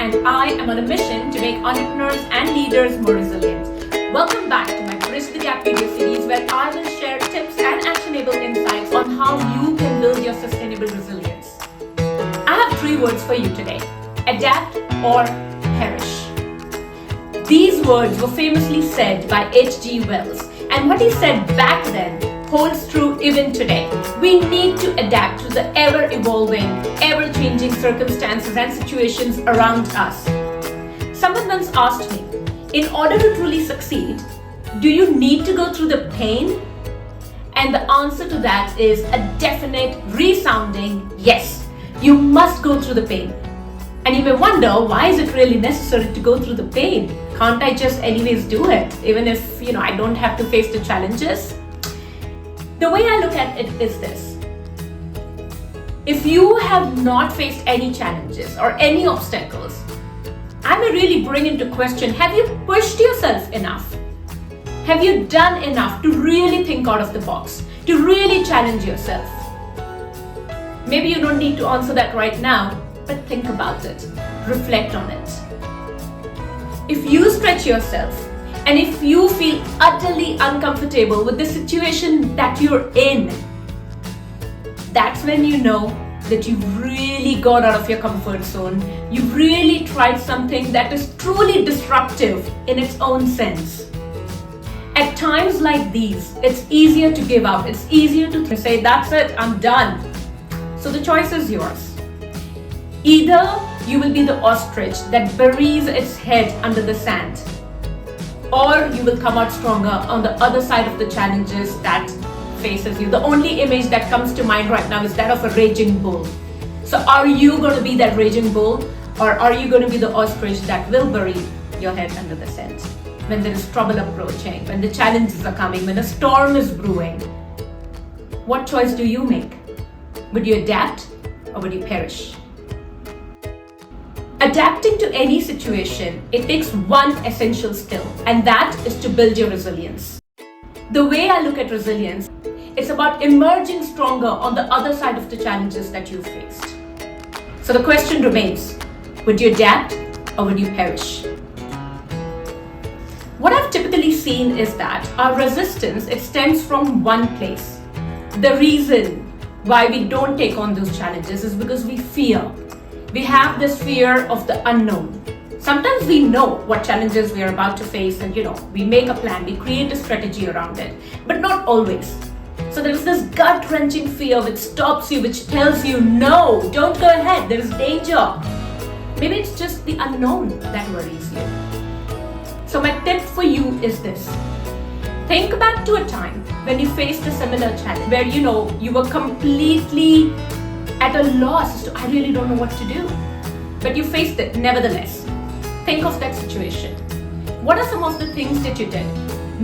and I am on a mission to make entrepreneurs and leaders more resilient. Welcome back to my Bridge the Gap video series, where I will share tips and actionable insights on how you can build your sustainable resilience. I have 3 words for you today: adapt or perish. These words were famously said by H.G. Wells, and what he said back then holds true even today. We need to adapt to the ever-evolving, ever-changing circumstances and situations around us. Someone once asked me, in order to truly succeed, do you need to go through the pain? And the answer to that is a definite, resounding yes. You must go through the pain. And you may wonder, why is it really necessary to go through the pain? Can't I just anyways do it, even if I don't have to face the challenges? The way I look at it is this: if you have not faced any challenges or any obstacles, I may really bring into question, have you pushed yourself enough? Have you done enough to really think out of the box, to really challenge yourself? Maybe you don't need to answer that right now, but think about it, reflect on it. If you stretch yourself, and if you feel utterly uncomfortable with the situation that you're in, that's when you know that you've really gone out of your comfort zone. You've really tried something that is truly disruptive in its own sense. At times like these, it's easier to give up. It's easier to say, that's it, I'm done. So the choice is yours. Either you will be the ostrich that buries its head under the sand, or you will come out stronger on the other side of the challenges that faces you. The only image that comes to mind right now is that of a raging bull. So are you going to be that raging bull, or are you going to be the ostrich that will bury your head under the sand when there is trouble approaching, when the challenges are coming, when a storm is brewing? What choice do you make? Would you adapt or would you perish? Adapting to any situation, it takes one essential skill, and that is to build your resilience. The way I look at resilience, it's about emerging stronger on the other side of the challenges that you faced. So the question remains, would you adapt or would you perish? What I've typically seen is that our resistance, it stems from one place. The reason why we don't take on those challenges is because we fear. We have this fear of the unknown. Sometimes we know what challenges we are about to face, and we make a plan, we create a strategy around it, but not always. So there is this gut-wrenching fear which stops you, which tells you, no, don't go ahead, there is danger. Maybe it's just the unknown that worries you. So my tip for you is this: think back to a time when you faced a similar challenge, where you were completely at a loss as to, I really don't know what to do. But you faced it nevertheless. Think of that situation. What are some of the things that you did?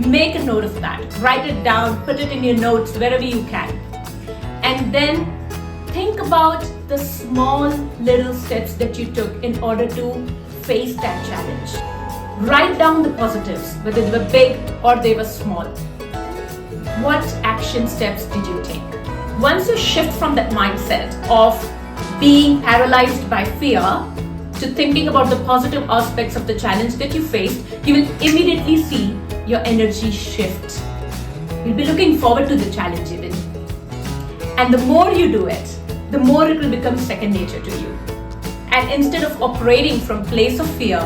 Make a note of that. Write it down, put it in your notes, wherever you can. And then think about the small little steps that you took in order to face that challenge. Write down the positives, whether they were big or they were small. What action steps did you take? Once you shift from that mindset of being paralyzed by fear to thinking about the positive aspects of the challenge that you faced, you will immediately see your energy shift. You'll be looking forward to the challenge even. And the more you do it, the more it will become second nature to you. And instead of operating from a place of fear,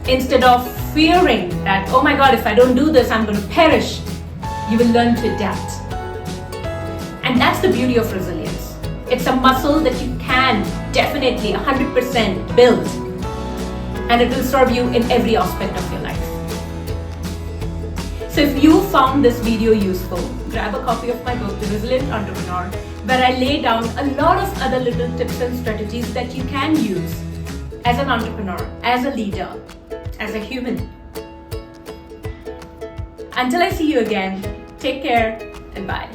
instead of fearing that, oh my God, if I don't do this, I'm going to perish, you will learn to adapt. And that's the beauty of resilience. It's a muscle that you can definitely 100% build, and it will serve you in every aspect of your life. So if you found this video useful, grab a copy of my book, The Resilient Entrepreneur, where I lay down a lot of other little tips and strategies that you can use as an entrepreneur, as a leader, as a human. Until I see you again, take care and bye.